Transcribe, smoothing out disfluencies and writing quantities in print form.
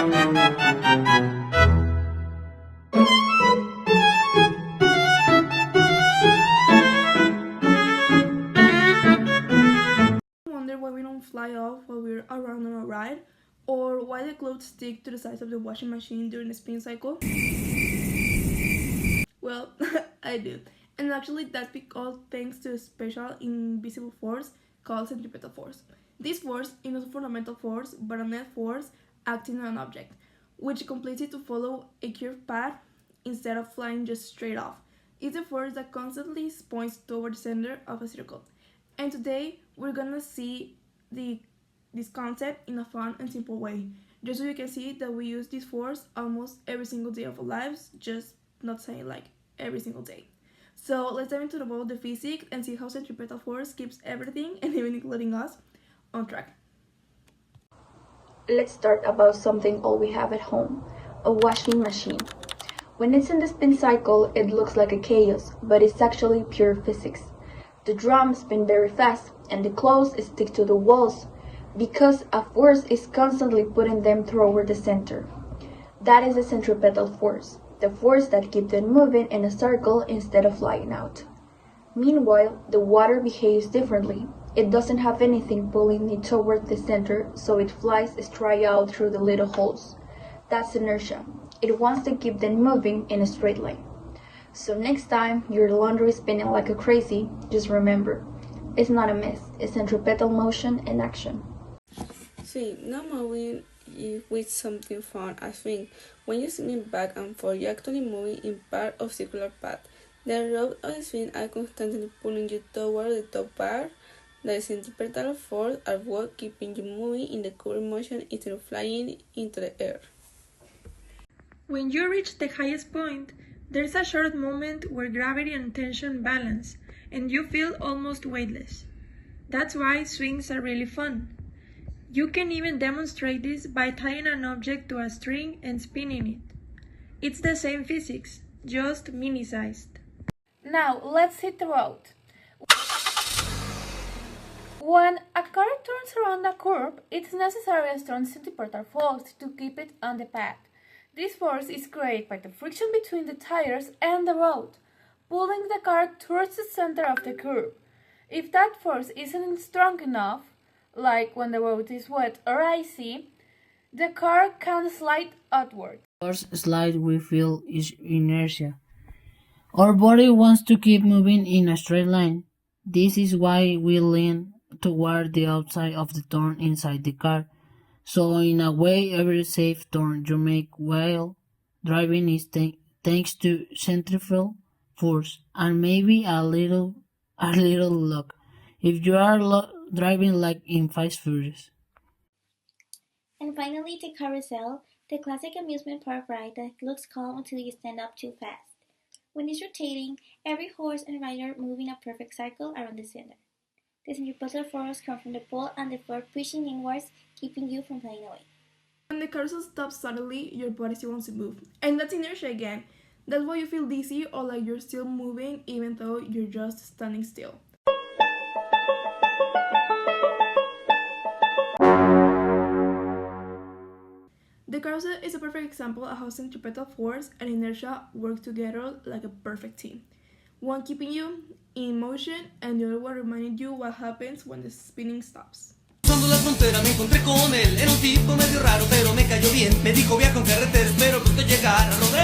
Wonder why we don't fly off while we're around on a ride, or why the clothes stick to the sides of the washing machine during the spin cycle? Well, I do. And actually, that's all thanks to a special invisible force called centripetal force. This force is not a fundamental force, but a net force acting on an object, which completes it to follow a curved path instead of flying just straight off. It's a force that constantly points toward the center of a circle. And today, we're gonna see this concept in a fun and simple way, just so you can see that we use this force almost every single day of our lives, just not saying like every single day. So let's dive into the physics and see how centripetal force keeps everything, and even including us, on track. Let's start about something all we have at home, a washing machine. When it's in the spin cycle, it looks like a chaos, but it's actually pure physics. The drums spin very fast, and the clothes stick to the walls, because a force is constantly putting them toward the center. That is the centripetal force, the force that keeps them moving in a circle instead of flying out. Meanwhile, the water behaves differently. It doesn't have anything pulling it toward the center, so it flies straight out through the little holes. That's inertia. It wants to keep them moving in a straight line. So next time your laundry is spinning like a crazy, just remember, it's not a mess, it's centripetal motion in action. See, not moving with something fun. I think when you spin back and forth, you're actually moving in part of circular path. The rods of the spin are constantly pulling you toward the top bar. The centripetal force are what keeping you moving in the curved motion instead of flying into the air. When you reach the highest point, there's a short moment where gravity and tension balance, and you feel almost weightless. That's why swings are really fun. You can even demonstrate this by tying an object to a string and spinning it. It's the same physics, just mini-sized. Now, let's hit the road. When a car turns around a curve, it's necessary a strong centripetal force to keep it on the path. This force is created by the friction between the tires and the road, pulling the car towards the center of the curve. If that force isn't strong enough, like when the road is wet or icy, the car can slide outward. First slide we feel is inertia. Our body wants to keep moving in a straight line. This is why we lean toward the outside of the turn inside the car. So in a way, every safe turn you make while driving is thanks to centrifugal force and maybe a little luck if you are driving like in Fast Furious. And finally, the carousel, the classic amusement park ride that looks calm until you stand up too fast. When it's rotating, every horse and rider move in a perfect circle around the center. The centripetal force comes from the pole and the floor pushing inwards, keeping you from flying away. When the carousel stops suddenly, your body still wants to move. And that's inertia again. That's why you feel dizzy or like you're still moving even though you're just standing still. The carousel is a perfect example of how centripetal force and inertia work together like a perfect team. One keeping you in motion and the other one reminding you what happens when the spinning stops. Cruzando la frontera me encontré con él, era un tipo medio raro pero me cayó bien. Me dijo viaja con carretera, espero pronto llegar a Rodeo.